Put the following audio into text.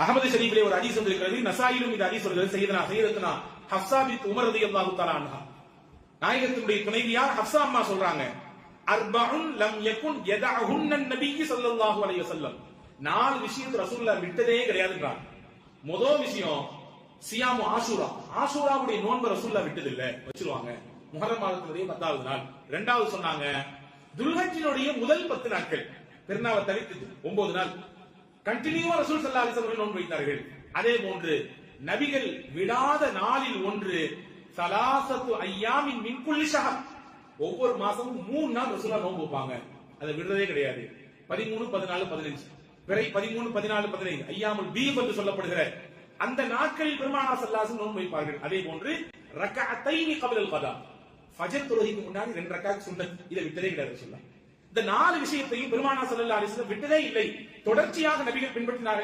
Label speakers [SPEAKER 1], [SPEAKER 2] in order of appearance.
[SPEAKER 1] அகமது ஷரீஃபிலே ஒரு ஹதீஸ் வந்திருக்கிறது, நசாயிலும் இந்த ஹதீஸ் வருகிறது. சையதனா ஹஃப்ஸா பின்த் உமர் ரலியல்லாஹு தஆலா அன்ஹா, நாயகத்தினுடைய துணைவியார் ஹஃப்ஸா அம்மா சொல்றாங்க, அர்பஉன் லம் யகுன் யதஅஹுன்ன நபி ஸல்லல்லாஹு அலைஹி வஸல்லம், 4 விஷயத்தை ரசூலுல்லாஹ் விட்டதே கிடையாதுன்றாங்க. முதல் விஷயம் சியாமு ஆஷூரா, ஆஷூராவுடைய நோன்பு ரசூலுல்லாஹ் விட்டது இல்ல, வச்சிருவாங்க முஹர்ரம் மாதத்தினுடைய 10வது நாள். இரண்டாவது சொன்னாங்க துல்ஹஜ்ஜினுடைய முதல் 10 நாட்கள் பெருநாளை தவிர்த்து 9 நாள் கண்டினியூவா ரசூல் ஸல்லல்லாஹு அலைஹி வஸல்லம் நோன்பு வைத்தார்கள். அதே போன்று நபிகள் விடாத நாளில் ஒன்று ஸலாஸத்து அய்யாமின் மின் குல்லி ஷஹர், ஒவ்வொரு மாசமும் 3 நாள் ரசூலுல்லாஹ் நோன்பு வைப்பாங்க, அதை விடுறதே கிடையாது. 13, 14, 15 பிறை 13, 14, 15 ஐயாமுல் பீத் என்று சொல்லப்படுகிற அந்த நாட்களில் பெருமானார் ஸல்லல்லாஹு அலைஹி வஸல்லம் நோன்பு வைப்பார்கள். அதே போன்று ரக்அத்தைனி கப்லல் கதா, ஃபஜர் தொழுகைக்கு முன்னாடி 2 ரக்அத் சுன்னத், இதை விட்டதே கிடையாது ரசூலுல்லாஹ். இந்த 4 விஷயத்தையும் பெருமானார் ஸல்லல்லாஹு அலைஹி வஸல்லம் விட்டதே இல்லை, தொடர்ச்சியாக நபிகள் பின்பற்றினார்கள்.